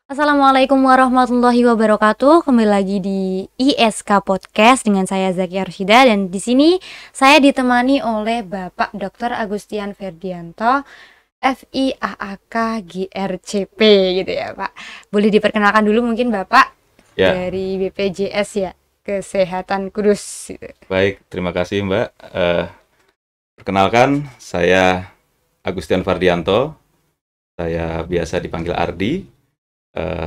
Assalamualaikum warahmatullahi wabarakatuh. Kembali lagi di ISK Podcast dengan saya Zakia Arsyida, dan di sini saya ditemani oleh Bapak Dr. Agustian Ferdianto, FIAAK GRCP gitu ya, Pak. Boleh diperkenalkan dulu mungkin Bapak Ya, dari BPJS ya, Kesehatan Kudus gitu. baik. Terima kasih, Mbak. Perkenalkan, saya Agustian Fardianto. Saya biasa dipanggil Ardi.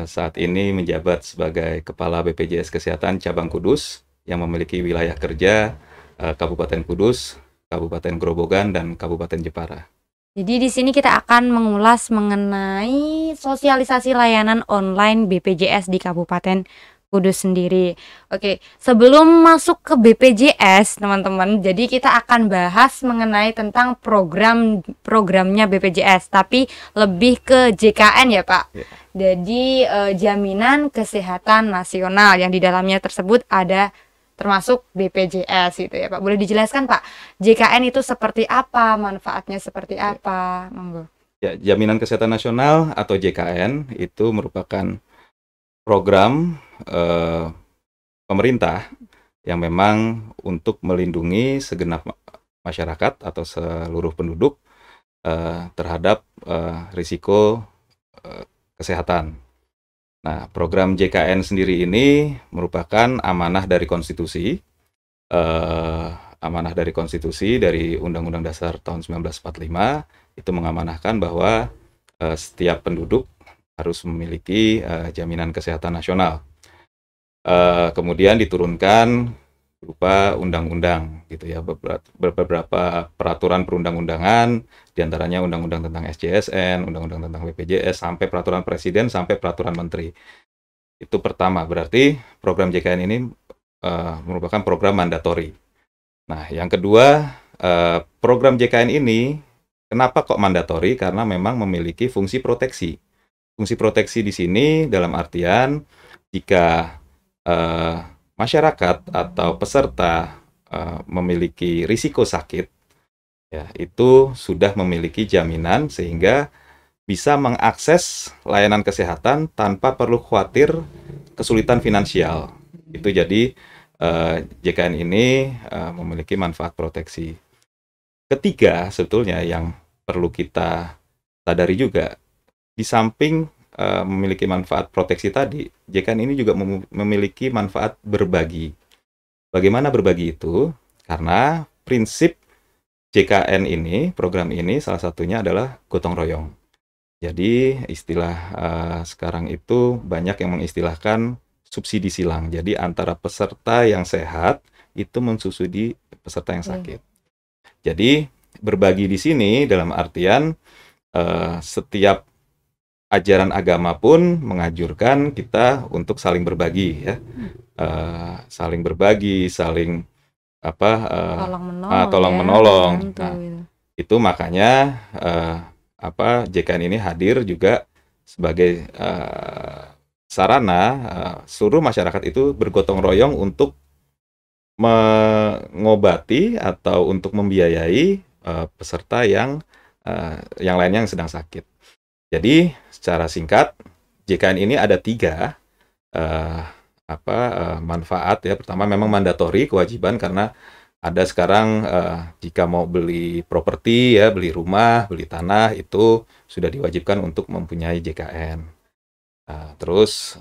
Saat ini menjabat sebagai Kepala BPJS Kesehatan Cabang Kudus yang memiliki wilayah kerja Kabupaten Kudus, Kabupaten Grobogan, dan Kabupaten Jepara. Jadi di sini kita akan mengulas mengenai sosialisasi layanan online BPJS di Kabupaten Kudus sendiri. Oke, sebelum masuk ke BPJS, teman-teman, jadi kita akan bahas mengenai tentang programnya BPJS, tapi lebih ke JKN ya, Pak. Ya. Jadi Jaminan Kesehatan Nasional yang di dalamnya tersebut ada termasuk BPJS gitu ya, Pak. Boleh dijelaskan, Pak, JKN itu seperti apa, manfaatnya seperti apa? Monggo. Ya, Jaminan Kesehatan Nasional atau JKN itu merupakan program pemerintah yang memang untuk melindungi segenap masyarakat atau seluruh penduduk terhadap risiko kesehatan. Nah, program JKN sendiri ini merupakan amanah dari konstitusi, dari Undang-Undang Dasar tahun 1945, itu mengamanahkan bahwa setiap penduduk harus memiliki jaminan kesehatan nasional. Kemudian diturunkan berupa undang-undang gitu ya, beberapa peraturan perundang-undangan, diantaranya undang-undang tentang SJSN, undang-undang tentang BPJS, sampai peraturan presiden, sampai peraturan menteri. Itu pertama, berarti program JKN ini merupakan program mandatori. Nah, yang kedua, program JKN ini kenapa kok mandatori? Karena memang memiliki fungsi proteksi. Fungsi proteksi di sini dalam artian jika masyarakat atau peserta memiliki risiko sakit, ya, itu sudah memiliki jaminan sehingga bisa mengakses layanan kesehatan tanpa perlu khawatir kesulitan finansial. Itu jadi JKN ini memiliki manfaat proteksi. Ketiga, sebetulnya yang perlu kita sadari juga, di samping memiliki manfaat proteksi tadi, JKN ini juga memiliki manfaat berbagi. Bagaimana berbagi itu? Karena prinsip JKN ini, program ini salah satunya adalah gotong royong. Jadi istilah sekarang itu banyak yang mengistilahkan subsidi silang. Jadi antara peserta yang sehat itu mensusudi peserta yang sakit. Jadi berbagi di sini dalam artian setiap ajaran agama pun menganjurkan kita untuk saling berbagi, ya, saling berbagi, saling tolong menolong. Nah, itu makanya JKN ini hadir juga sebagai sarana seluruh masyarakat itu bergotong royong untuk mengobati atau untuk membiayai peserta yang lainnya yang sedang sakit. Jadi secara singkat, JKN ini ada 3 manfaat ya. Pertama, memang mandatori, kewajiban, karena ada sekarang jika mau beli properti ya, beli rumah, beli tanah, itu sudah diwajibkan untuk mempunyai JKN. Terus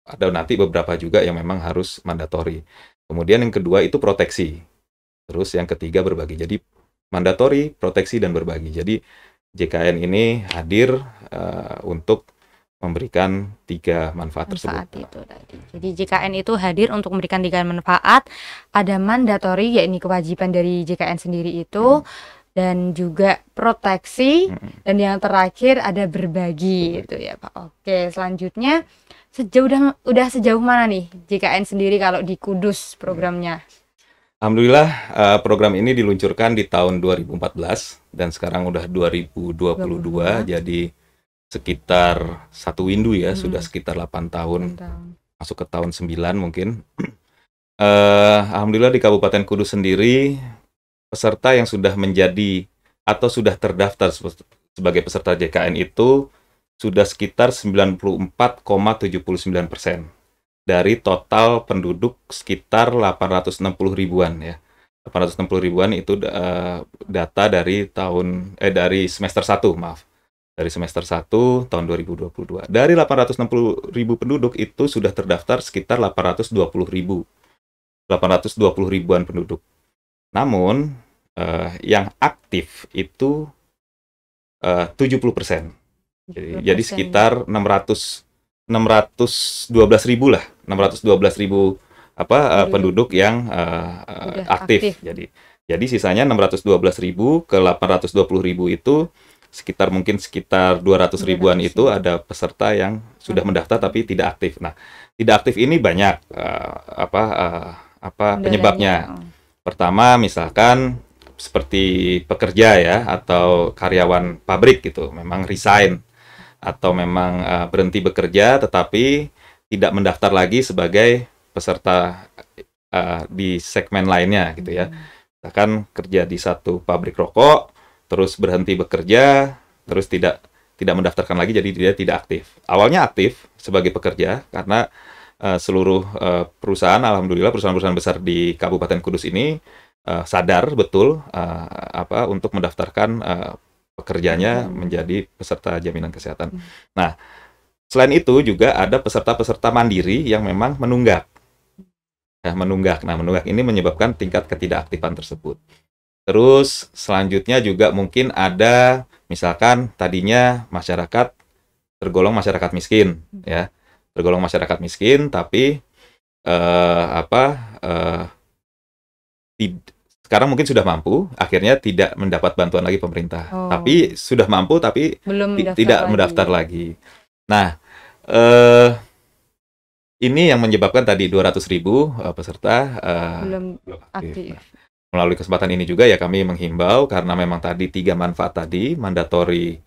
ada nanti beberapa juga yang memang harus mandatori. Kemudian yang kedua itu proteksi. Terus yang ketiga berbagi. Jadi mandatori, proteksi, dan berbagi. Jadi JKN ini hadir untuk memberikan 3 manfaat tersebut. Itu tadi. Jadi JKN itu hadir untuk memberikan 3 manfaat. Ada mandatori, yakni kewajiban dari JKN sendiri itu, dan juga proteksi, dan yang terakhir ada berbagi itu ya, Pak. Oke, selanjutnya sejauh mana nih JKN sendiri kalau di Kudus programnya? Alhamdulillah program ini diluncurkan di tahun 2014 dan sekarang udah 2022, jadi sekitar 1 windu ya, sudah sekitar 8 tahun, masuk ke tahun 9 mungkin. Alhamdulillah di Kabupaten Kudus sendiri, peserta yang sudah menjadi atau sudah terdaftar sebagai peserta JKN itu sudah sekitar 94,79% dari total penduduk sekitar 860 ribuan ya. 860 ribuan itu data dari dari semester 1, maaf. Dari semester 1 tahun 2022. Dari 860 ribu penduduk itu sudah terdaftar sekitar 820 ribu. 820 ribuan penduduk. Namun, yang aktif itu 70%. Jadi sekitar 612 ribu lah, 612 ribu penduduk yang aktif. Jadi sisanya 612 ribu ke 820 ribu itu sekitar 200 ribuan itu ada peserta yang sudah mendaftar tapi tidak aktif. Nah, tidak aktif ini banyak penyebabnya. Pertama, misalkan seperti pekerja ya atau karyawan pabrik gitu, memang resign atau memang berhenti bekerja tetapi tidak mendaftar lagi sebagai peserta di segmen lainnya gitu ya. Misalkan kerja di satu pabrik rokok, terus berhenti bekerja, terus tidak mendaftarkan lagi, jadi dia tidak aktif. Awalnya aktif sebagai pekerja karena seluruh perusahaan, alhamdulillah perusahaan-perusahaan besar di Kabupaten Kudus ini sadar betul untuk mendaftarkan pekerjanya menjadi peserta jaminan kesehatan. Nah, selain itu juga ada peserta-peserta mandiri yang memang menunggak. Ya, menunggak. Nah, menunggak ini menyebabkan tingkat ketidakaktifan tersebut. Terus selanjutnya juga mungkin ada misalkan tadinya masyarakat tergolong masyarakat miskin ya. Tergolong masyarakat miskin tapi sekarang mungkin sudah mampu, akhirnya tidak mendapat bantuan lagi pemerintah. Tapi sudah mampu tapi tidak mendaftar lagi. Nah, ini yang menyebabkan tadi 200 ribu peserta belum aktif. Nah, melalui kesempatan ini juga ya kami menghimbau karena memang tadi 3 manfaat tadi, mandatori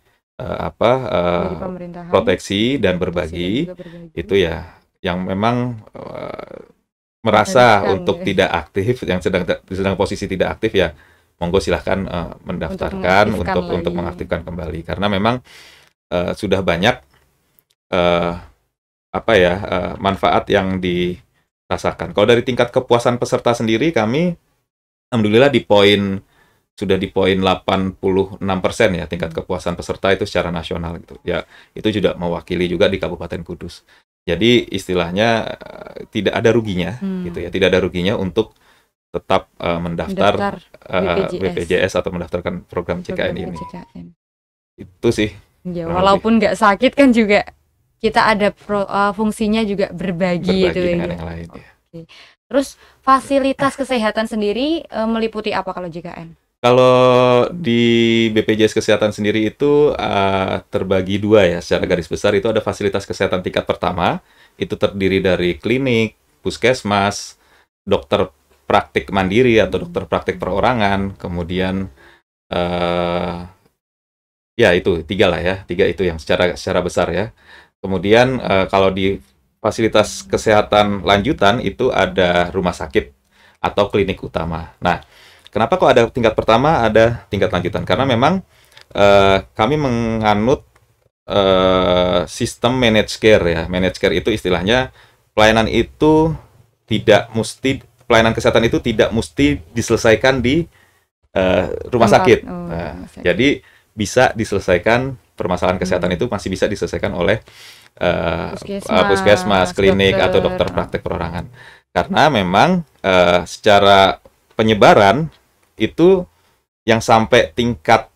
proteksi dan berbagi, itu ya yang memang merasa untuk tidak aktif, yang sedang posisi tidak aktif ya monggo silahkan mendaftarkan untuk mengaktifkan kembali karena memang sudah banyak manfaat yang dirasakan. Kalau dari tingkat kepuasan peserta sendiri kami alhamdulillah sudah di poin 86% ya tingkat kepuasan peserta itu secara nasional gitu. Ya, itu juga mewakili juga di Kabupaten Kudus. Jadi istilahnya tidak ada ruginya gitu ya. Tidak ada ruginya untuk tetap mendaftar BPJS atau mendaftarkan program JKN ini. Itu sih. Ya, walaupun nggak sakit kan juga kita ada fungsinya juga berbagi itu dengan yang lain. Ya. Terus fasilitas kesehatan sendiri meliputi apa kalau JKN? Kalau di BPJS Kesehatan sendiri itu terbagi 2 ya, secara garis besar itu ada fasilitas kesehatan tingkat pertama, itu terdiri dari klinik, puskesmas, dokter praktik mandiri atau dokter praktik perorangan, kemudian ya itu 3 lah ya, 3 itu yang secara besar ya. Kemudian kalau di fasilitas kesehatan lanjutan itu ada rumah sakit atau klinik utama. Nah, kenapa kok ada tingkat pertama, ada tingkat lanjutan? Karena memang kami menganut sistem managed care ya. Managed care itu istilahnya pelayanan kesehatan itu tidak mesti diselesaikan di rumah sakit. Jadi bisa diselesaikan permasalahan kesehatan itu masih bisa diselesaikan oleh puskesmas, klinik atau dokter praktek perorangan. Karena memang secara penyebaran itu yang sampai tingkat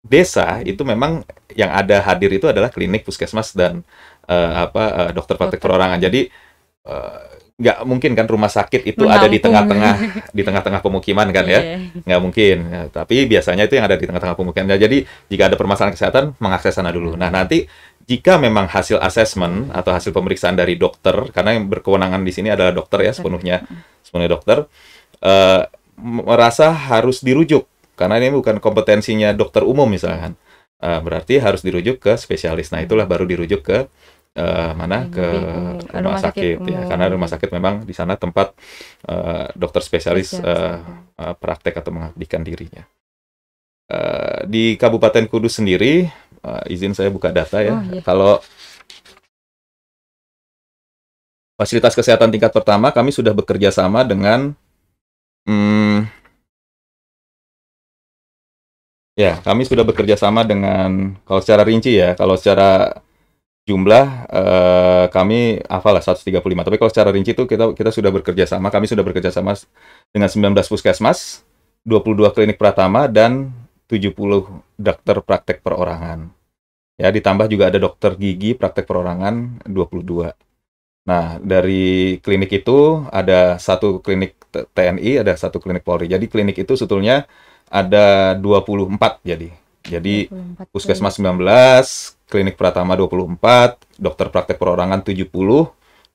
desa itu memang yang ada hadir itu adalah klinik, puskesmas dan dokter praktek perorangan. Jadi nggak mungkin kan rumah sakit itu ada di tengah-tengah pemukiman kan ya, nggak mungkin ya, tapi biasanya itu yang ada di tengah-tengah pemukiman. Nah, jadi jika ada permasalahan kesehatan mengakses sana dulu. Nah, nanti jika memang hasil asesmen atau hasil pemeriksaan dari dokter, karena yang berkewenangan di sini adalah dokter ya, sepenuhnya dokter, merasa harus dirujuk karena ini bukan kompetensinya dokter umum misalkan, berarti harus dirujuk ke spesialis. Nah, itulah baru dirujuk ke ke rumah sakit ya, karena rumah sakit memang di sana tempat dokter spesialis praktek atau mengabdikan dirinya. Di Kabupaten Kudus sendiri, izin saya buka data ya. Oh, iya. Kalau fasilitas kesehatan tingkat pertama, kami sudah bekerja sama dengan kami sudah bekerja sama dengan, kalau secara rinci ya, kalau secara jumlah kami hafal lah 135, tapi kalau secara rinci itu kita sudah bekerja sama, kami sudah bekerja sama dengan 19 puskesmas, 22 klinik pratama, dan 70 dokter praktek perorangan. Ya, ditambah juga ada dokter gigi praktek perorangan 22. Nah, dari klinik itu ada satu klinik TNI, ada satu klinik Polri. Jadi klinik itu sebetulnya ada 24 jadi. Jadi 24 puskesmas 19, klinik pratama 24, dokter praktek perorangan 70,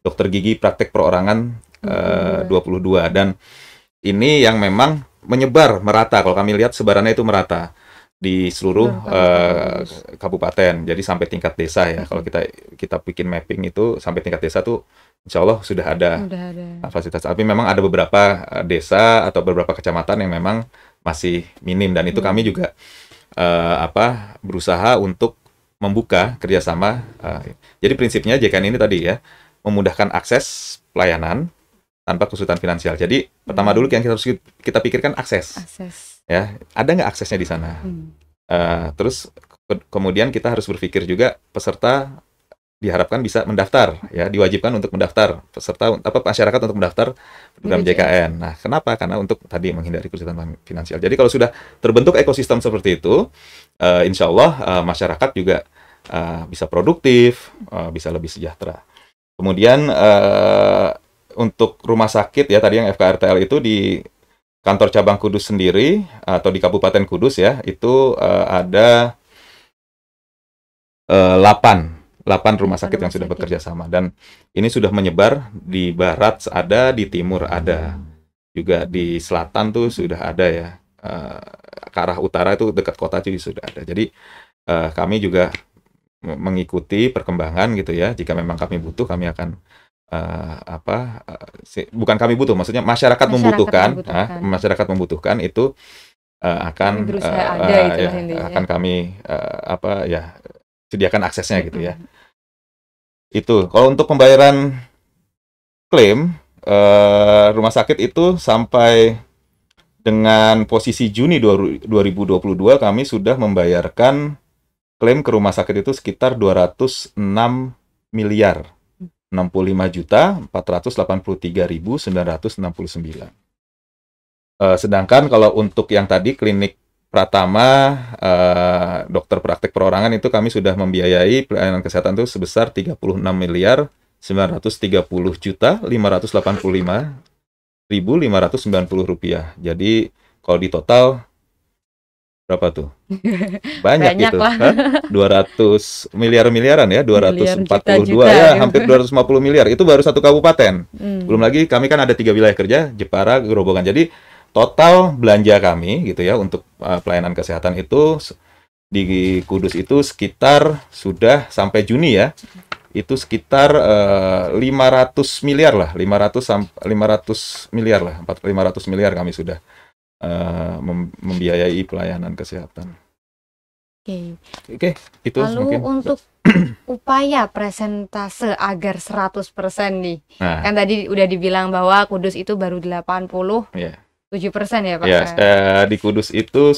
dokter gigi praktek perorangan 22. Dan ini yang memang menyebar merata. Kalau kami lihat sebarannya itu merata di seluruh kabupaten. Jadi sampai tingkat desa ya. Kalau kita bikin mapping itu sampai tingkat desa tuh insya Allah sudah ada fasilitas. Tapi memang ada beberapa desa atau beberapa kecamatan yang memang masih minim, dan itu kami juga berusaha untuk membuka kerjasama. Jadi prinsipnya JKN ini tadi ya, memudahkan akses pelayanan tanpa kesulitan finansial. Jadi pertama dulu yang harus kita pikirkan akses. Ya, ada nggak aksesnya di sana? Terus kemudian kita harus berpikir juga peserta diharapkan bisa mendaftar, ya, diwajibkan untuk mendaftar, peserta masyarakat untuk mendaftar program JKN. Nah, kenapa? Karena untuk tadi menghindari kesulitan finansial. Jadi kalau sudah terbentuk ekosistem seperti itu, insya Allah masyarakat juga bisa produktif, bisa lebih sejahtera. Kemudian untuk rumah sakit ya, tadi yang FKRTL itu di kantor cabang Kudus sendiri atau di Kabupaten Kudus ya, itu ada 8 rumah sakit yang sudah bekerja sama, dan ini sudah menyebar di barat ada, di timur ada, juga di selatan tuh sudah ada ya, ke arah utara itu dekat kota juga sudah ada. Jadi kami juga mengikuti perkembangan gitu ya. Jika memang kami butuh, kami akan bukan kami butuh, maksudnya masyarakat membutuhkan, masyarakat membutuhkan itu akan akan kami sediakan aksesnya gitu ya. Itu kalau untuk pembayaran klaim rumah sakit itu sampai dengan posisi Juni 2022 kami sudah membayarkan klaim ke rumah sakit itu sekitar 206 miliar 65.483.969. Sedangkan kalau untuk yang tadi klinik Pratama, dokter praktek perorangan itu kami sudah membiayai pelayanan kesehatan itu sebesar 36.930.585.590 rupiah. Jadi kalau di total berapa tuh? Banyak gitu. 200 miliaran ya, 242 ya, hampir 250 miliar. Itu baru satu kabupaten. Belum lagi kami kan ada 3 wilayah kerja, Jepara, Gerobogan. Jadi total belanja kami gitu ya untuk pelayanan kesehatan itu di Kudus itu sekitar sudah sampai Juni ya, itu sekitar 500 miliar lah, 500 miliar lah, 500 miliar kami sudah membiayai pelayanan kesehatan. Oke, itu lalu mungkin untuk upaya presentase agar 100% nih. Kan tadi udah dibilang bahwa Kudus itu baru 80. 7% ya Pak? Ya, di Kudus itu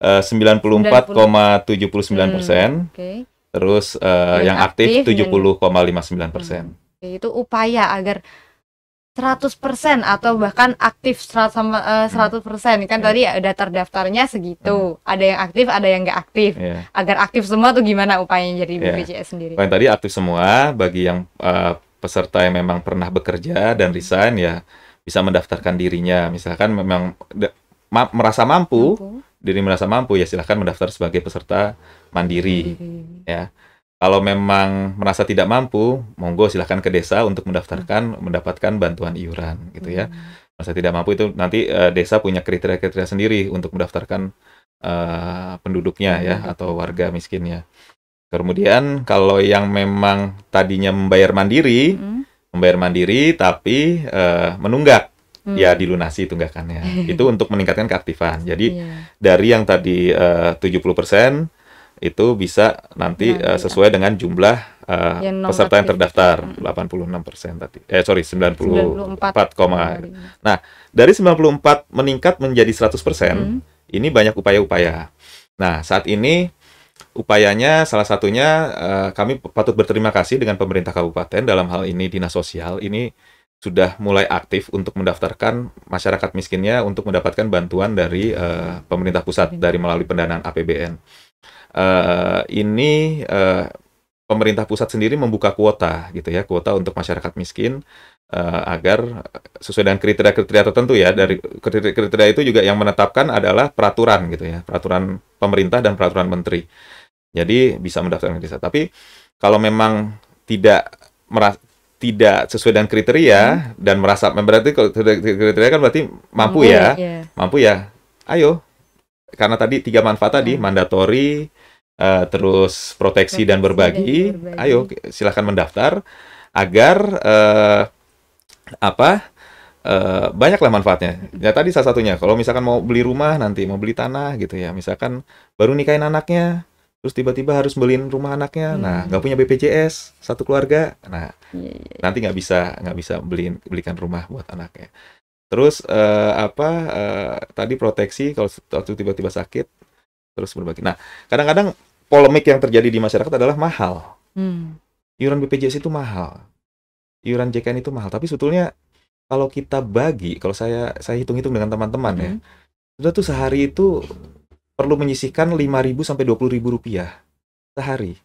94,79%. Terus yang aktif 70,59%. Itu upaya agar 100% atau bahkan aktif 100%. Kan tadi udah terdaftarnya segitu. Ada yang aktif, ada yang nggak aktif. Agar aktif semua tuh gimana upayanya dari BPJS sendiri? Yang tadi aktif semua, bagi yang peserta yang memang pernah bekerja dan resign ya bisa mendaftarkan dirinya. Misalkan memang merasa mampu, diri merasa mampu ya silahkan mendaftar sebagai peserta mandiri. Ya. Kalau memang merasa tidak mampu, monggo silahkan ke desa untuk mendapatkan bantuan iuran gitu ya. Merasa tidak mampu itu nanti desa punya kriteria-kriteria sendiri untuk mendaftarkan penduduknya ya atau warga miskinnya. Kemudian kalau yang memang tadinya membayar mandiri tapi menunggak ya dilunasi tunggakannya. Itu untuk meningkatkan keaktifan. Jadi Iya. dari yang tadi 70% itu bisa nanti sesuai dengan jumlah Yang peserta yang non-aktif. terdaftar 86% tadi. Sorry 94, 94,5. nah dari 94 meningkat menjadi 100%, ini banyak upaya-upaya. Nah saat ini upayanya salah satunya kami patut berterima kasih dengan pemerintah kabupaten, dalam hal ini Dinas Sosial ini sudah mulai aktif untuk mendaftarkan masyarakat miskinnya untuk mendapatkan bantuan dari pemerintah pusat dari melalui pendanaan APBN. Ini pemerintah pusat sendiri membuka kuota gitu ya, kuota untuk masyarakat miskin agar sesuai dengan kriteria-kriteria tertentu ya. Dari kriteria itu juga yang menetapkan adalah peraturan gitu ya, peraturan pemerintah dan peraturan menteri. Jadi bisa mendaftarkan desa. Tapi kalau memang tidak sesuai dengan kriteria dan merasa berarti kalau kriteria kan berarti mampu ya, mampu ya. Ayo, karena tadi 3 manfaat tadi, mandatori, terus proteksi dan berbagi. Ayo silahkan mendaftar agar banyaklah manfaatnya. Ya tadi salah satunya, kalau misalkan mau beli rumah nanti, mau beli tanah gitu ya, misalkan baru nikahin anaknya, terus tiba-tiba harus beliin rumah anaknya, nah nggak punya BPJS satu keluarga, nah nanti nggak bisa belikan rumah buat anaknya. Terus tadi proteksi kalau tiba-tiba sakit, terus berbagi. Nah kadang-kadang polemik yang terjadi di masyarakat adalah mahal. Iuran BPJS itu mahal, iuran JKN itu mahal. Tapi sebetulnya kalau kita bagi, kalau saya hitung-hitung dengan teman-teman ya, sudah tuh sehari itu perlu menyisihkan 5.000 sampai 20.000 rupiah sehari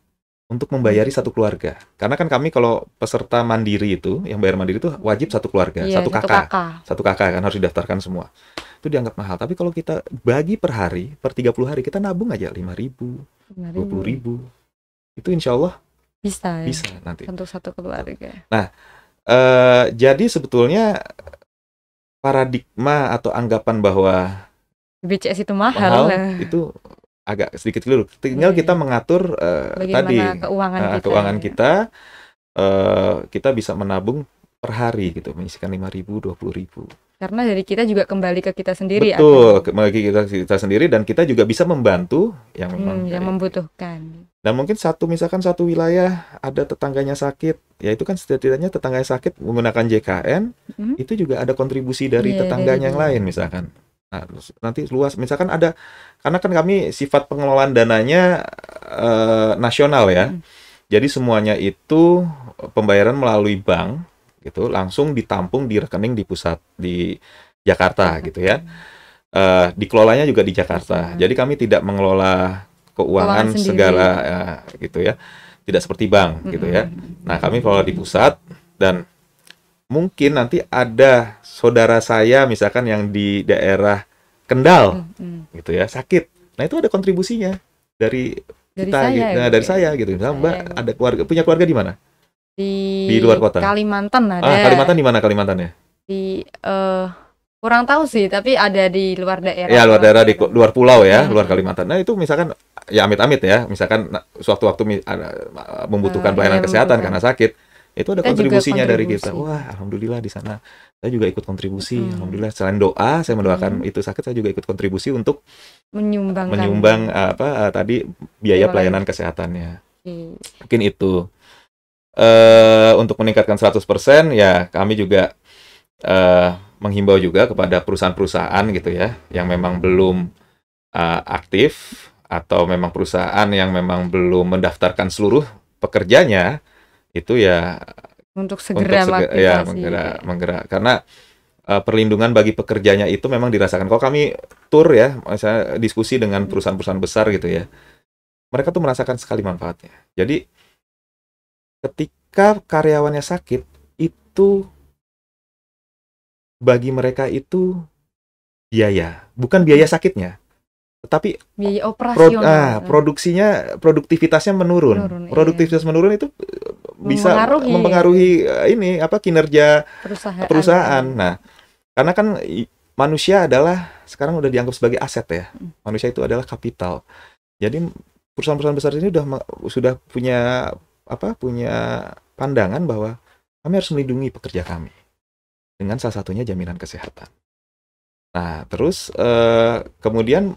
untuk membayari satu keluarga. Karena kan kami kalau peserta mandiri itu, yang bayar mandiri itu wajib satu keluarga, satu kakak kan harus didaftarkan semua. Itu dianggap mahal. Tapi kalau kita bagi per hari, per 30 hari, kita nabung aja 5.000, 20.000. Itu insya Allah bisa nanti. Untuk satu keluarga. Nah, jadi sebetulnya paradigma atau anggapan bahwa BPJS itu mahal itu agak sedikit keliru. Tinggal kita mengatur tadi keuangan kita, kita bisa menabung per hari gitu, menyisihkan 5.000, 20.000. Karena dari kita juga kembali ke kita sendiri. Betul, kembali kita sendiri, dan kita juga bisa membantu yang memang yang membutuhkan. Dan mungkin misalkan satu wilayah ada tetangganya sakit, ya itu kan setidaknya tetangganya sakit menggunakan JKN, itu juga ada kontribusi dari tetangganya yang lain misalkan. Nah, nanti luas, misalkan ada, karena kan kami sifat pengelolaan dananya nasional ya, jadi semuanya itu pembayaran melalui bank gitu, langsung ditampung di rekening di pusat di Jakarta gitu ya, dikelolanya juga di Jakarta. Jadi kami tidak mengelola keuangan segala gitu ya, tidak seperti bank gitu ya. Nah kami kelola di pusat, dan mungkin nanti ada saudara saya misalkan yang di daerah Kendal gitu ya sakit, nah itu ada kontribusinya dari kita gitu. Nah, dari saya gitu. Misalnya Mbak ada punya keluarga di mana? Di luar kota. Kalimantan ada. Kalimantan di mana Kalimantannya? Di kurang tahu sih, tapi ada di luar daerah. Ya, luar daerah, di luar pulau ya, luar Kalimantan. Nah, itu misalkan ya amit-amit ya, misalkan suatu-waktu membutuhkan pelayanan kesehatan karena sakit, itu ada kontribusinya dari kita. Wah, alhamdulillah di sana saya juga ikut kontribusi. Alhamdulillah, selain doa, saya mendoakan itu sakit, saya juga ikut kontribusi untuk menyumbang tadi biaya pelayanan kesehatannya. Mungkin itu. Untuk meningkatkan 100% ya kami juga menghimbau juga kepada perusahaan-perusahaan gitu ya yang memang belum aktif, atau memang perusahaan yang memang belum mendaftarkan seluruh pekerjanya, itu ya untuk segera menggerak, karena perlindungan bagi pekerjanya itu memang dirasakan. Kalau kami tur ya, misalnya diskusi dengan perusahaan-perusahaan besar gitu ya, mereka tuh merasakan sekali manfaatnya. Jadi ketika karyawannya sakit, itu bagi mereka itu biaya, bukan biaya sakitnya, tetapi biaya operasional. Produktivitasnya menurun. Produktivitas menurun itu bisa mempengaruhi kinerja perusahaan. Nah, karena kan manusia adalah sekarang udah dianggap sebagai aset ya. Manusia itu adalah kapital. Jadi perusahaan-perusahaan besar ini sudah punya pandangan bahwa kami harus melindungi pekerja kami. dengan salah satunya jaminan kesehatan. Nah, terus kemudian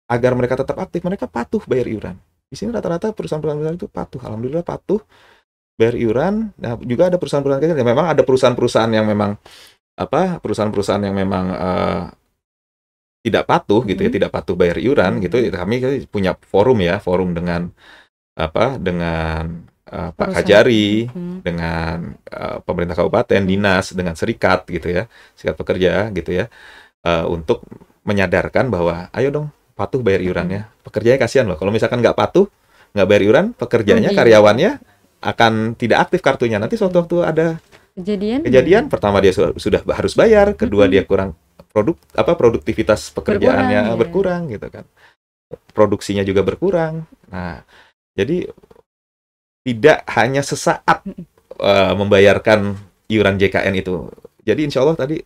agar mereka tetap aktif, mereka patuh bayar iuran. Di sini rata-rata perusahaan-perusahaan itu patuh, alhamdulillah patuh bayar iuran. Nah, juga ada perusahaan-perusahaan kecil, memang ada perusahaan-perusahaan yang memang perusahaan-perusahaan yang memang tidak patuh gitu ya, tidak patuh bayar iuran gitu. Kami punya forum ya, forum dengan dengan Pak Kajari, dengan pemerintah kabupaten, dinas, dengan serikat gitu ya, serikat pekerja gitu ya, untuk menyadarkan bahwa ayo dong patuh bayar iurannya. Pekerjanya kasihan loh, kalau misalkan nggak patuh, nggak bayar iuran, pekerjanya, karyawannya akan tidak aktif kartunya. Nanti suatu waktu ada kejadian pertama dia sudah harus bayar, kedua dia kurang produktivitas pekerjaannya berkurang gitu kan. Produksinya juga berkurang. Nah, jadi tidak hanya sesaat membayarkan iuran JKN itu. Jadi insya Allah tadi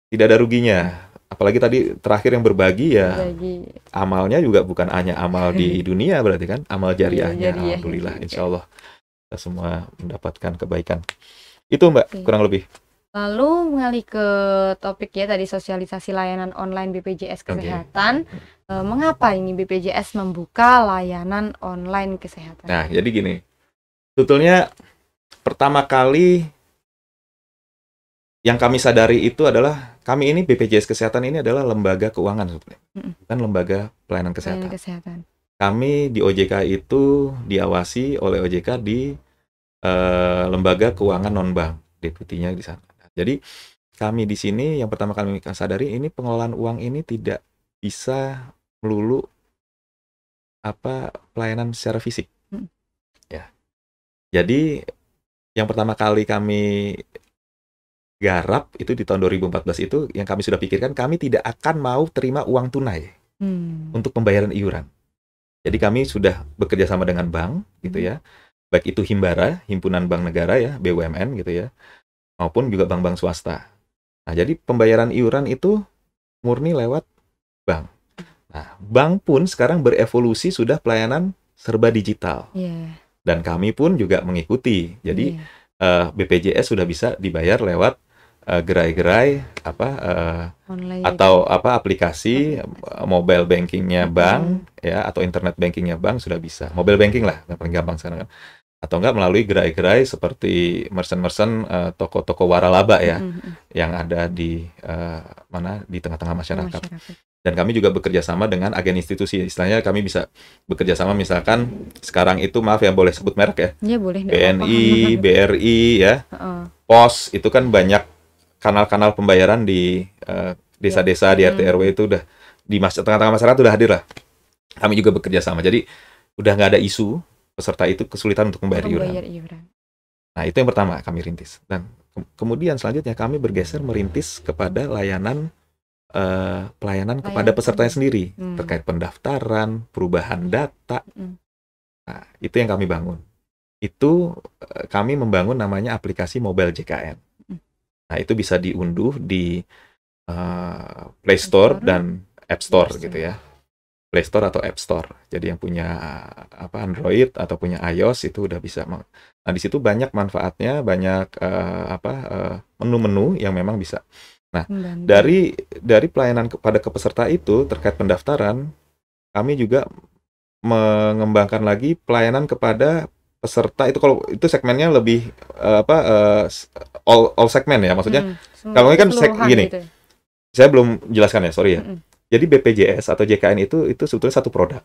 tidak ada ruginya. Apalagi tadi terakhir yang berbagi ya, amalnya juga bukan hanya amal di dunia berarti kan, amal jariahnya. Alhamdulillah, insya Allah kita semua mendapatkan kebaikan. Itu Mbak, kurang lebih. Lalu mengalih ke topik ya tadi, sosialisasi layanan online BPJS Kesehatan. Mengapa ini BPJS membuka layanan online kesehatan? Nah, jadi gini. Sebetulnya pertama kali yang kami sadari itu adalah kami ini BPJS Kesehatan ini adalah lembaga keuangan sebetulnya, bukan lembaga pelayanan kesehatan. Kami di OJK itu diawasi oleh OJK di lembaga keuangan non-bank, deputinya di sana. Jadi kami di sini yang pertama kali kami sadari ini pengelolaan uang ini tidak bisa melulu pelayanan secara fisik. Ya. Jadi yang pertama kali kami garap itu di tahun 2014 itu yang kami sudah pikirkan, kami tidak akan mau terima uang tunai untuk pembayaran iuran. Jadi kami sudah bekerja sama dengan bank gitu ya, baik itu Himbara, Himpunan Bank Negara ya, BUMN gitu ya, maupun juga bank-bank swasta. Nah, jadi pembayaran iuran itu murni lewat bank. Nah, bank pun sekarang berevolusi sudah pelayanan serba digital. Dan kami pun juga mengikuti. Jadi BPJS sudah bisa dibayar lewat gerai-gerai atau aplikasi mobile bankingnya bank ya, atau internet bankingnya bank sudah bisa. Mobile banking lah yang paling gampang sekarang kan. Atau enggak melalui gerai-gerai seperti merchant-merchant, toko-toko waralaba ya, yang ada di di tengah-tengah masyarakat. Dan kami juga bekerja sama dengan agen institusi. Istilahnya kami bisa bekerja sama, misalkan sekarang itu, maaf ya boleh sebut merek ya, boleh, BNI, BRI ya, POS, itu kan banyak kanal-kanal pembayaran di desa-desa, di RT RW itu udah di tengah-tengah masyarakat udah hadir lah. Kami juga bekerja sama. Jadi udah nggak ada isu peserta itu kesulitan untuk membayar iuran. Nah, itu yang pertama kami rintis. Dan kemudian selanjutnya kami bergeser merintis kepada pelayanan kepada pesertanya sendiri, terkait pendaftaran, perubahan data. Nah, itu yang kami bangun. Itu kami membangun namanya aplikasi mobile JKN. Nah, itu bisa diunduh di Play Store dan App Store gitu ya. Play Store atau App Store. Jadi yang punya Android atau punya iOS itu udah bisa. Nah, di situ banyak manfaatnya, banyak menu-menu yang memang bisa. Nah, dari pelayanan kepada peserta itu terkait pendaftaran, kami juga mengembangkan lagi pelayanan kepada peserta itu. Kalau itu segmennya lebih all segmen ya, maksudnya kalau ini kan gini gitu. Saya belum jelaskan ya, sorry ya. Jadi BPJS atau JKN itu sebetulnya satu produk.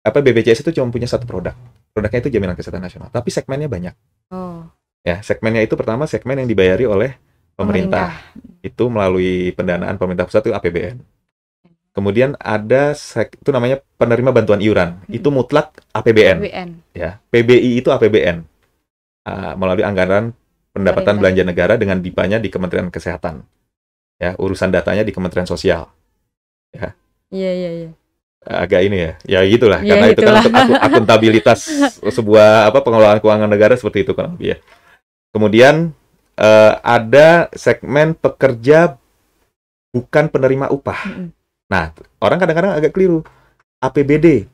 BPJS itu cuma punya satu produk, produknya itu jaminan kesehatan nasional, tapi segmennya banyak. Ya, segmennya itu pertama segmen yang dibayari oleh pemerintah. Itu melalui pendanaan pemerintah pusat itu APBN. Kemudian ada itu namanya penerima bantuan iuran, itu mutlak APBN. Ya, PBI itu APBN, melalui anggaran pendapatan belanja negara dengan DIPA-nya di Kementerian Kesehatan. Ya, urusan datanya di Kementerian Sosial. Ya. Iya. Agak ini ya. Ya gitulah, karena itu kan untuk akuntabilitas sebuah pengelolaan keuangan negara seperti itu kan ya. Kemudian ada segmen pekerja bukan penerima upah. Nah, orang kadang-kadang agak keliru. APBD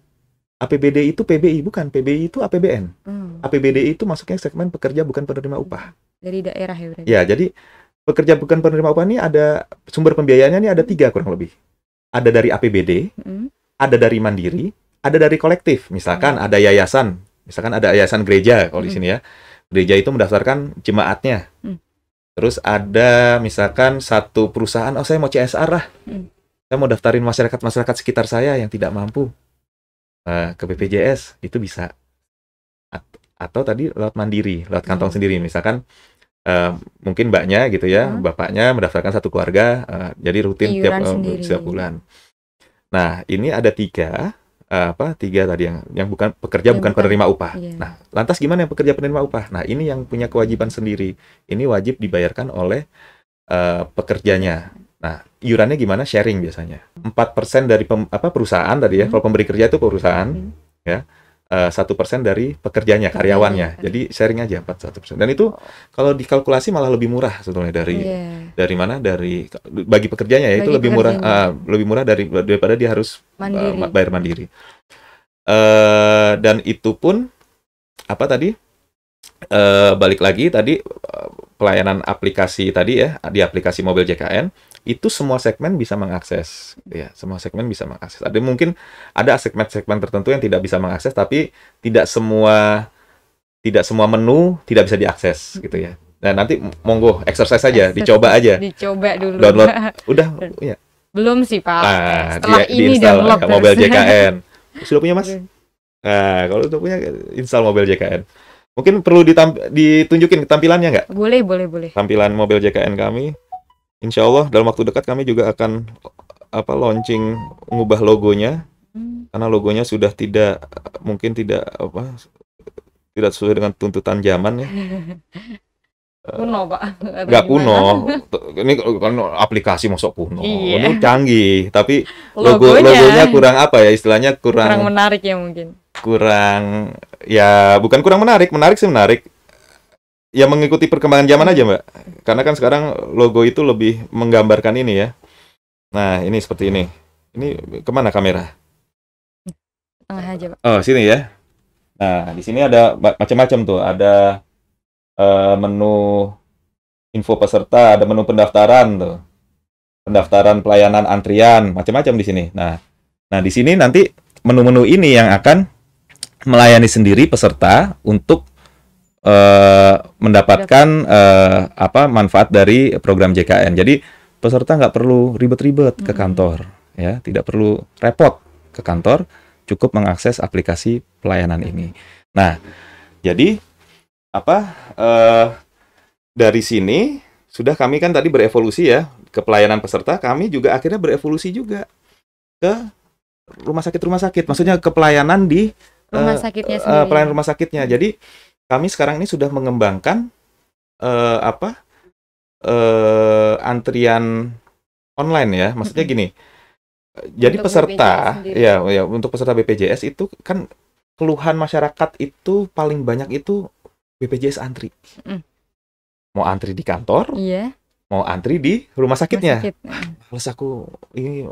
itu PBI, bukan. PBI itu APBN. APBD itu masuknya segmen pekerja bukan penerima upah. Dari daerah ya berarti. Ya, jadi pekerja bukan penerima upah ini ada sumber pembiayaannya ini ada 3 kurang lebih. Ada dari APBD, ada dari mandiri, ada dari kolektif. Misalkan ada yayasan, misalkan ada yayasan gereja kalau di sini ya. Gereja itu mendaftarkan jemaatnya. Terus ada misalkan satu perusahaan, oh saya mau CSR lah. Saya mau daftarin masyarakat sekitar saya yang tidak mampu ke BPJS, itu bisa. Atau tadi lewat mandiri, lewat kantong sendiri. Misalkan mungkin mbaknya gitu ya, bapaknya mendaftarkan satu keluarga, jadi rutin setiap bulan. Nah, ini ada 3 tadi yang bukan pekerja bukan penerima upah. Nah, lantas gimana yang pekerja penerima upah? Nah, ini yang punya kewajiban sendiri. Ini wajib dibayarkan oleh pekerjanya. Nah, iurannya gimana? Sharing biasanya. 4% dari perusahaan tadi ya. Kalau pemberi kerja itu perusahaan, ya. 1% dari pekerjanya, karyawannya. Jadi sharing aja 41%. Dan itu kalau dikalkulasi malah lebih murah sebetulnya dari mana? Dari bagi pekerjanya ya, itu lebih murah daripada dia harus bayar mandiri. Dan itu pun balik lagi tadi pelayanan aplikasi tadi ya, di aplikasi mobil JKN itu semua segmen bisa mengakses ya, semua segmen bisa mengakses. Ada segmen-segmen tertentu yang tidak bisa mengakses, tapi tidak semua menu tidak bisa diakses gitu ya. Nah, nanti monggo exercise aja, dicoba aja. Dicoba dulu. Download. Udah ya. Belum sih, Pak. Setelah ini download mobil JKN. Sudah punya, Mas? Nah, kalau sudah punya install mobil JKN. Mungkin perlu ditunjukin tampilannya nggak? Boleh. Tampilan mobil JKN kami. Insya Allah dalam waktu dekat kami juga akan launching ngubah logonya. Karena logonya sudah tidak sesuai dengan tuntutan zaman ya. Kuno, Pak. Nggak kuno. Ini kan aplikasi masuk kuno. Iya. Ini canggih, tapi logonya kurang istilahnya kurang menarik ya mungkin. Bukan kurang menarik sih menarik. Ya mengikuti perkembangan zaman aja, Mbak. Karena kan sekarang logo itu lebih menggambarkan ini ya. Nah, ini seperti ini. Ini kemana kamera? Tengah aja, Pak. Oh, sini ya. Nah, di sini ada macam-macam tuh. Ada menu info peserta, ada menu pendaftaran tuh. Pendaftaran, pelayanan, antrian, macam-macam di sini. Nah, di sini nanti menu-menu ini yang akan melayani sendiri peserta untuk mendapatkan manfaat dari program JKN. Jadi peserta nggak perlu ribet-ribet ke kantor, ya, tidak perlu repot ke kantor, cukup mengakses aplikasi pelayanan ini. Nah, jadi dari sini sudah kami kan tadi berevolusi ya ke pelayanan peserta, kami juga akhirnya berevolusi juga ke rumah sakit. Maksudnya ke pelayanan di rumah sakitnya sendiri. Pelayanan rumah sakitnya. Jadi kami sekarang ini sudah mengembangkan antrian online ya. Maksudnya gini. Jadi untuk peserta ya untuk peserta BPJS itu kan keluhan masyarakat itu paling banyak itu BPJS antri. Mau antri di kantor, mau antri di rumah sakitnya. Terus aku ini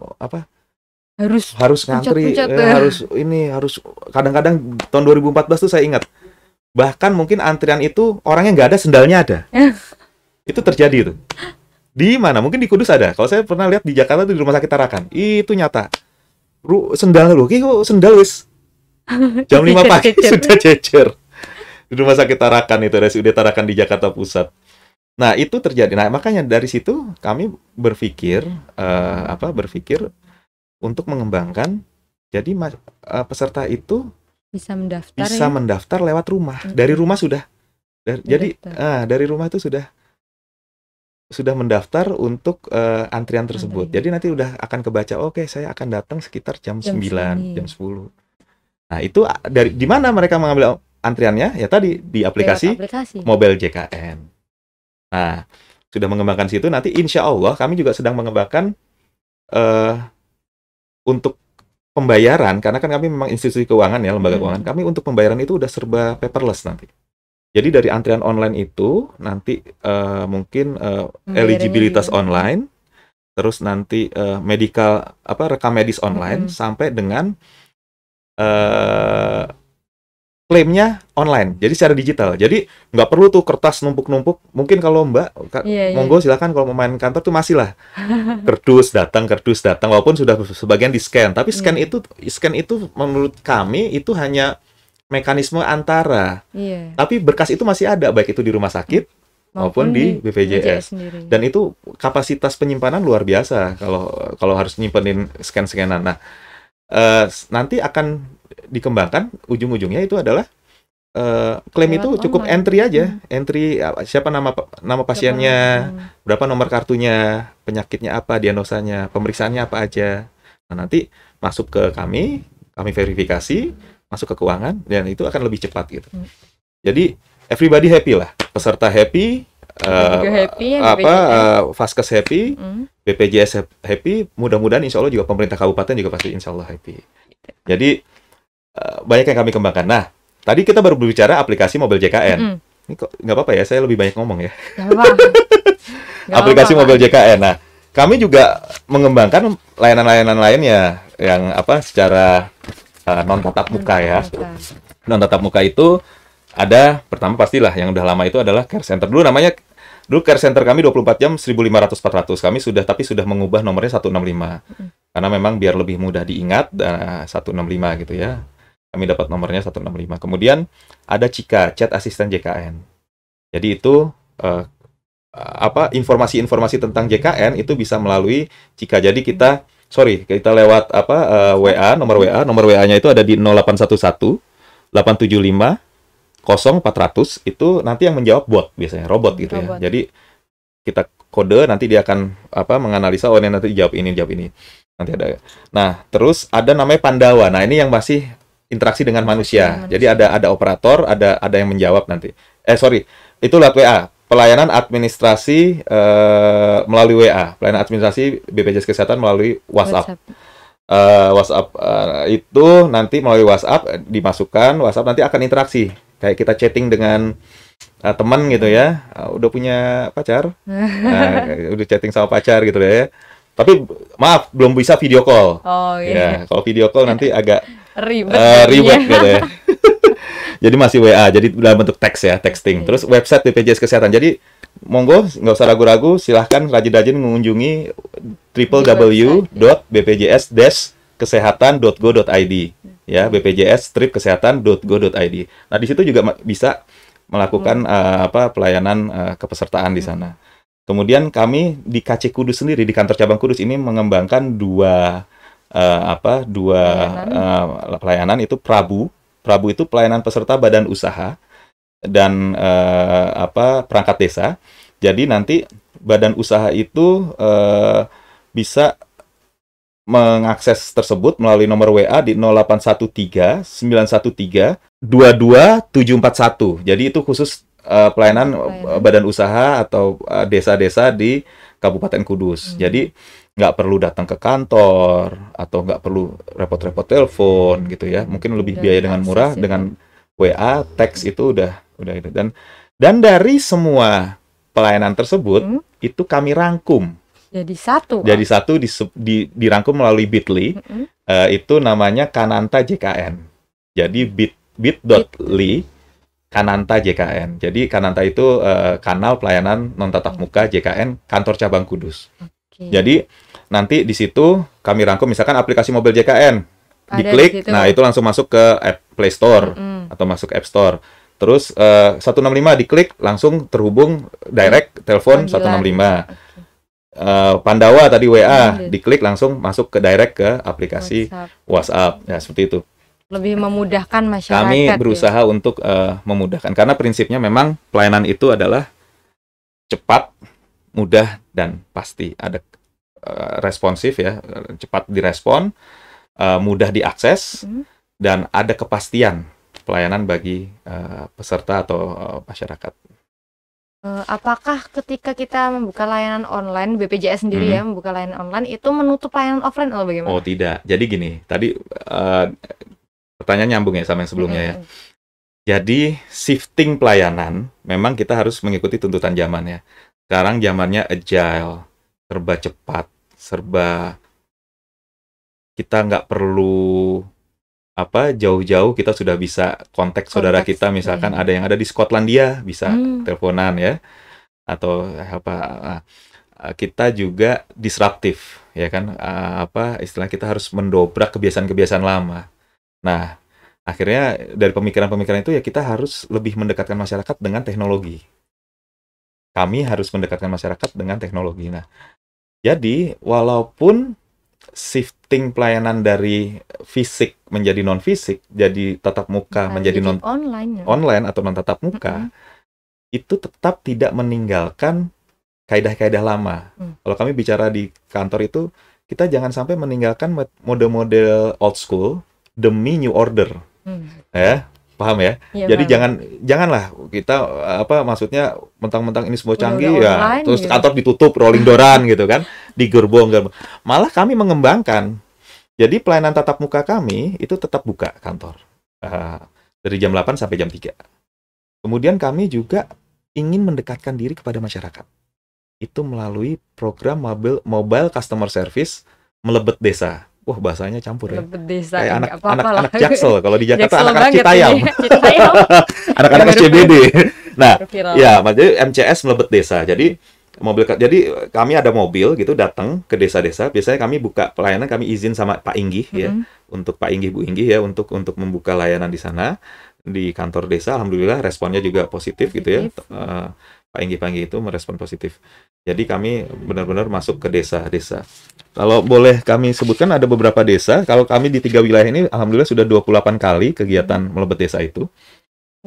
harus ngantri, harus kadang-kadang tahun 2014 tuh saya ingat. Bahkan mungkin antrian itu orangnya nggak ada, sendalnya ada. Itu terjadi tuh. Di mana? Mungkin di Kudus ada. Kalau saya pernah lihat di Jakarta tuh di Rumah Sakit Tarakan. Itu nyata. Sendal lu, kok sendal wis. Jam 5 pagi sudah cecer. Di Rumah Sakit Tarakan itu, RSUD Tarakan di Jakarta Pusat. Nah, itu terjadi. Nah, makanya dari situ kami berpikir untuk mengembangkan jadi peserta itu bisa mendaftar lewat rumah. Dari rumah sudah. Dari rumah itu sudah mendaftar untuk antrian tersebut. Jadi nanti udah akan kebaca, oke, saya akan datang sekitar jam 9, jam 10. Nah, itu di mana mereka mengambil antriannya? Ya tadi di aplikasi Mobil JKN. Nah, sudah mengembangkan situ. Nanti insya Allah kami juga sedang mengembangkan untuk pembayaran, karena kan kami memang institusi keuangan ya, lembaga keuangan. Kami untuk pembayaran itu udah serba paperless nanti. Jadi dari antrian online itu nanti mungkin eligibilitas online, terus nanti rekam medis online, sampai dengan klaimnya online, jadi secara digital. Jadi nggak perlu tuh kertas numpuk-numpuk. Mungkin kalau Mbak, Iya, iya. monggo silakan kalau mau main kantor tuh masih lah kardus datang, walaupun sudah sebagian di scan. Tapi Iya. scan itu menurut kami itu hanya mekanisme antara. Iya. Tapi berkas itu masih ada, baik itu di rumah sakit maupun Maupun di di BPJS BPJS. sendiri. Dan itu kapasitas penyimpanan luar biasa kalau kalau harus nyimpenin scan-scanan. Nah, nanti akan dikembangkan ujung-ujungnya itu adalah klaim Lewat itu cukup online. entry aja, entry siapa nama pasiennya, berapa nomor kartunya, penyakitnya apa, diagnosanya, pemeriksaannya apa aja. Nah, nanti masuk ke kami verifikasi, masuk ke keuangan, dan itu akan lebih cepat gitu. Jadi everybody happy lah, peserta happy, juga happy ya, apa BPJS. Vaskes happy, BPJS happy, mudah-mudahan insya Allah juga pemerintah kabupaten juga pasti insya Allah happy. Jadi banyak yang kami kembangkan. Nah, tadi kita baru berbicara aplikasi mobil JKN. Ini kok nggak apa-apa ya, saya lebih banyak ngomong ya. Nggak apa-apa. Nggak Aplikasi apa-apa, mobil Pak. JKN. Nah, kami juga mengembangkan layanan-layanan lainnya yang apa secara non tatap muka ya. Non tatap muka itu ada, pertama pastilah yang udah lama itu adalah care center. Dulu care center kami 24 jam 1500-400. Kami sudah mengubah nomornya 165. Karena memang biar lebih mudah diingat 165 gitu ya. Kami dapat nomornya 165. Kemudian ada Cika, chat asisten JKN. Jadi itu informasi-informasi tentang JKN itu bisa melalui Cika. Jadi kita lewat nomor WA-nya itu ada di 0811 875 0400. Itu nanti yang menjawab bot, biasanya robot gitu ya. Jadi kita kode, nanti dia akan menganalisa, oh ini nanti jawab ini nanti ada. Nah, terus ada namanya Pandawa. Nah, ini yang masih interaksi dengan manusia. Jadi ada operator, ada yang menjawab nanti. Itu lewat WA. Pelayanan administrasi melalui WA. Pelayanan administrasi BPJS Kesehatan melalui WhatsApp. WhatsApp itu nanti melalui WhatsApp dimasukkan, WhatsApp nanti akan interaksi. Kayak kita chatting dengan teman gitu ya, udah punya pacar, udah chatting sama pacar gitu ya. Tapi maaf, belum bisa video call. Oh Ya, iya. kalau video call nanti agak ribet gitu ya. Jadi masih WA, jadi dalam bentuk teks ya, texting. Terus website BPJS Kesehatan. Jadi monggo nggak usah ragu-ragu, silahkan rajin-rajin mengunjungi www.bpjs-kesehatan.go.id ya, bpjs-kesehatan.go.id. Nah, di situ juga bisa melakukan pelayanan kepesertaan di sana. Kemudian kami di KC Kudus sendiri, di kantor cabang Kudus ini mengembangkan dua pelayanan itu Prabu itu pelayanan peserta badan usaha dan perangkat desa. Jadi nanti badan usaha itu bisa mengakses tersebut melalui nomor WA di 0813 913 22741. Jadi itu khusus pelayanan badan usaha atau desa-desa di Kabupaten Kudus. Jadi nggak perlu datang ke kantor atau nggak perlu repot-repot telepon gitu ya. Mungkin lebih biaya dengan murah dengan WA, teks itu udah itu. Dan dari semua pelayanan tersebut itu kami rangkum. Jadi satu dirangkum melalui Bitly. Itu namanya Kananta JKN. Jadi bit.ly Kananta JKN. Jadi Kananta itu kanal pelayanan non tatap muka JKN kantor cabang Kudus. Jadi nanti di situ kami rangkum misalkan aplikasi mobil JKN. Diklik, nah itu langsung masuk ke Play Store atau masuk App Store. Terus 165 diklik langsung terhubung direct telepon 165. Pandawa tadi WA diklik langsung masuk ke direct ke aplikasi WhatsApp. Ya, seperti itu. Lebih memudahkan masyarakat. Kami berusaha untuk memudahkan karena prinsipnya memang pelayanan itu adalah cepat, mudah dan pasti. Ada responsif ya, cepat direspon, mudah diakses dan ada kepastian pelayanan bagi peserta atau masyarakat. Apakah ketika kita membuka layanan online, BPJS sendiri ya membuka layanan online itu menutup layanan offline atau bagaimana? Oh tidak, jadi gini, tadi pertanyaan nyambung ya sama yang sebelumnya ya. Jadi shifting pelayanan memang kita harus mengikuti tuntutan zaman ya. Sekarang zamannya agile, serba cepat, serba kita nggak perlu jauh-jauh kita sudah bisa kontak saudara Konteks, kita, misalkan ada yang ada di Skotlandia, bisa teleponan ya, atau kita juga disruptif ya kan, istilah kita harus mendobrak kebiasaan-kebiasaan lama. Nah, akhirnya dari pemikiran-pemikiran itu ya kita harus lebih mendekatkan masyarakat dengan teknologi. Kami harus mendekatkan masyarakat dengan teknologi. Nah, jadi walaupun shifting pelayanan dari fisik menjadi non fisik, jadi tatap muka menjadi non online atau non tatap muka, itu tetap tidak meninggalkan kaidah-kaidah lama. Kalau kami bicara di kantor itu, kita jangan sampai meninggalkan mode-mode old school demi new order. Ya, paham ya? Iya, jadi paham. janganlah kita maksudnya mentang-mentang ini semua canggih Udah ya, online terus gitu. kantor ditutup rolling dooran gitu kan, di gerbong. Malah kami mengembangkan. Jadi pelayanan tatap muka kami itu tetap buka kantor. Dari jam 8 sampai jam 3. Kemudian kami juga ingin mendekatkan diri kepada masyarakat. Itu melalui program mobile customer service melebet desa. Wah, bahasanya campur ya. Melebet desa, Kayak nggak apa-apa anak Jaksel. Kalau di Jakarta Jaksel anak-anak banget Citayam. ini. Citayam. Anak-anak Baru SCBD. Nah, viral. ya, maksudnya MCS melebet desa. Jadi kami ada mobil gitu datang ke desa-desa. Biasanya kami buka pelayanan, kami izin sama Pak Inggih ya, untuk Pak Inggih, Bu Inggih ya, untuk membuka layanan di sana di kantor desa. Alhamdulillah responnya juga positif gitu ya. Pak Inggih itu merespon positif. Jadi kami benar-benar masuk ke desa-desa. Kalau boleh kami sebutkan ada beberapa desa. Kalau kami di 3 wilayah ini, alhamdulillah sudah 28 kali kegiatan melebet desa itu.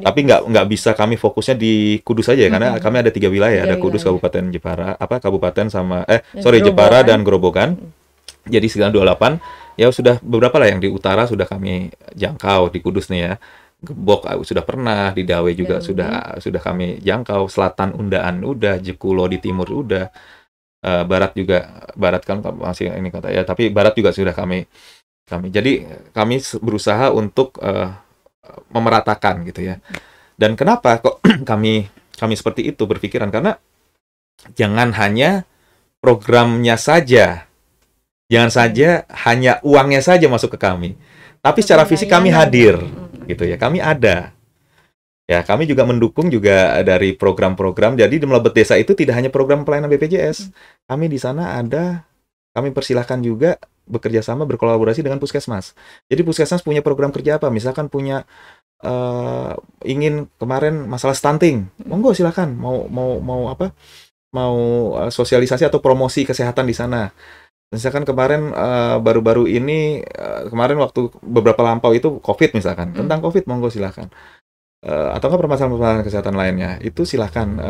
Tapi nggak bisa kami fokusnya di Kudus saja ya, karena kami ada 3 wilayah, ada Kudus, Kabupaten Jepara, Kabupaten sama Jepara dan Grobogan. Jadi sekitar 28. Ya sudah beberapa lah yang di utara sudah kami jangkau di Kudus nih ya. Gebok sudah pernah, di Dawe juga sudah kami jangkau, selatan Undaan udah, Jekulo di timur udah, barat juga, barat kan masih ini kata ya, tapi barat juga sudah kami. Jadi kami berusaha untuk memeratakan gitu ya. Dan kenapa kok kami seperti itu berpikiran? Karena jangan hanya programnya saja, jangan saja hanya uangnya saja masuk ke kami, tapi secara fisik kami hadir. Gitu ya, kami ada ya, kami juga mendukung juga dari program-program. Jadi di melebet desa itu tidak hanya program pelayanan BPJS, kami di sana kami persilahkan juga bekerja sama, berkolaborasi dengan puskesmas. Jadi puskesmas punya program kerja apa, misalkan punya ingin kemarin masalah stunting, monggo silakan, mau sosialisasi atau promosi kesehatan di sana. Misalkan kemarin baru-baru ini kemarin waktu beberapa lampau itu COVID misalkan, tentang COVID monggo silakan. Atau nggak permasalahan kesehatan lainnya, itu silakan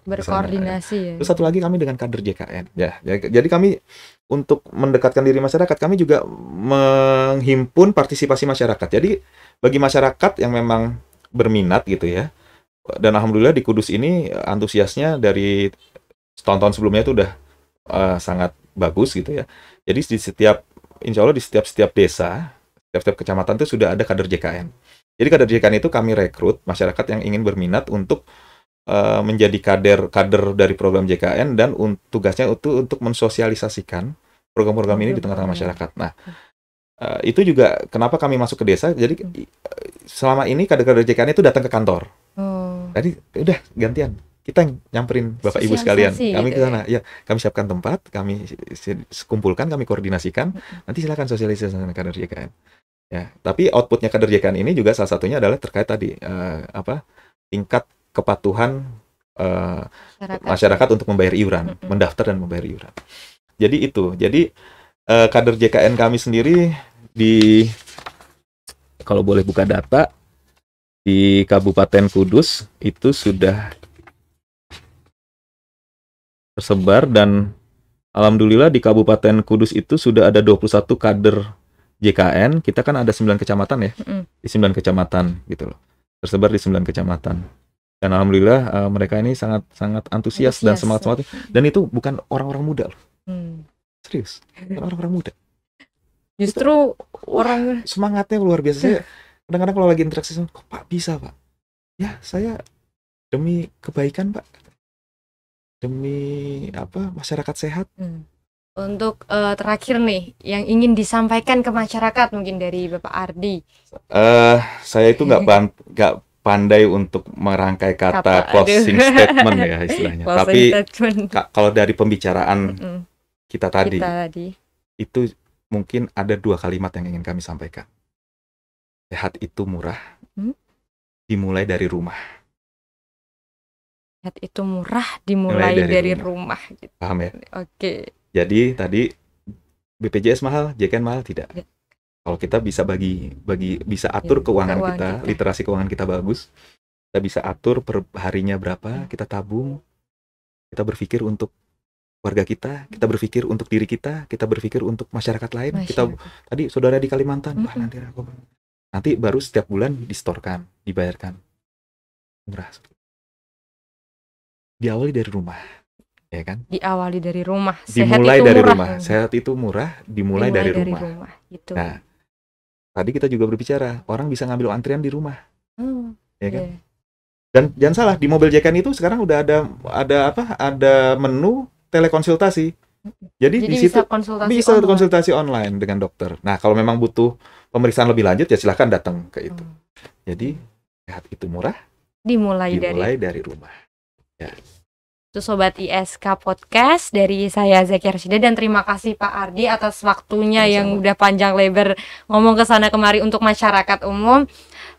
berkoordinasi ya. Terus satu lagi kami dengan kader JKN ya. Jadi kami untuk mendekatkan diri masyarakat, kami juga menghimpun partisipasi masyarakat. Jadi bagi masyarakat yang memang berminat gitu ya, dan alhamdulillah di Kudus ini antusiasnya dari tahun-tahun sebelumnya itu udah sangat bagus gitu ya. Jadi insya Allah di setiap desa, setiap kecamatan itu sudah ada kader JKN. Jadi kader JKN itu kami rekrut masyarakat yang ingin berminat untuk menjadi kader dari program JKN, dan tugasnya itu untuk mensosialisasikan program-program ini di tengah-tengah masyarakat. Nah, itu juga kenapa kami masuk ke desa. Jadi selama ini kader-kader JKN itu datang ke kantor. Jadi udah gantian, kita nyamperin Bapak Ibu sekalian, kami ke sana ya, kami siapkan tempat, kami kumpulkan, kami koordinasikan, nanti silakan sosialisasi dengan kader JKN ya. Tapi outputnya kader JKN ini juga salah satunya adalah terkait tadi tingkat kepatuhan masyarakat untuk membayar iuran, mendaftar dan membayar iuran. Jadi kader JKN kami sendiri kalau boleh buka data di Kabupaten Kudus itu sudah tersebar, dan alhamdulillah di Kabupaten Kudus itu sudah ada 21 kader JKN. Kita kan ada 9 kecamatan ya. Di 9 kecamatan gitu loh. Tersebar di 9 kecamatan. Dan alhamdulillah mereka ini sangat antusias dan semangat. Dan itu bukan orang-orang muda loh. Serius, bukan orang-orang muda. Justru orang semangatnya luar biasa. Kadang-kadang kalau lagi interaksi sama, kok Pak bisa Pak? Ya saya demi kebaikan Pak. Demi masyarakat sehat, Untuk terakhir nih, yang ingin disampaikan ke masyarakat mungkin dari Bapak Ardi. Saya itu nggak pandai untuk merangkai kata closing statement ya istilahnya. Tapi kalau dari pembicaraan kita tadi, itu mungkin ada 2 kalimat yang ingin kami sampaikan. Sehat itu murah, dimulai dari rumah. Sehat itu murah, dimulai dari rumah. Gitu. Paham ya? Oke. Jadi tadi BPJS mahal, JKN mahal tidak. Kalau kita bisa bisa atur keuangan kita, literasi keuangan kita bagus, kita bisa atur per harinya berapa, kita tabung, kita berpikir untuk warga kita berpikir untuk diri kita berpikir untuk masyarakat lain. Kita tadi saudara di Kalimantan, nanti baru setiap bulan distorkan, dibayarkan. Murah. Diawali dari rumah. Ya kan? Diawali dari rumah. Dimulai dari rumah. Sehat itu murah, dimulai dari rumah. Gitu. Nah, tadi kita juga berbicara, orang bisa ngambil antrian di rumah. Ya kan? Dan jangan salah, di mobil JKN itu sekarang udah ada menu telekonsultasi. Jadi di situ bisa konsultasi online dengan dokter. Nah, kalau memang butuh pemeriksaan lebih lanjut ya silahkan datang ke itu. Jadi, sehat itu murah, dimulai dari rumah. Ya. Itu Sobat ISK Podcast dari saya Zakia Rashida, dan terima kasih Pak Ardi atas waktunya yang udah panjang lebar ngomong ke sana kemari untuk masyarakat umum.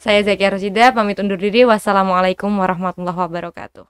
Saya Zakia Rashida pamit undur diri. Wassalamualaikum warahmatullahi wabarakatuh.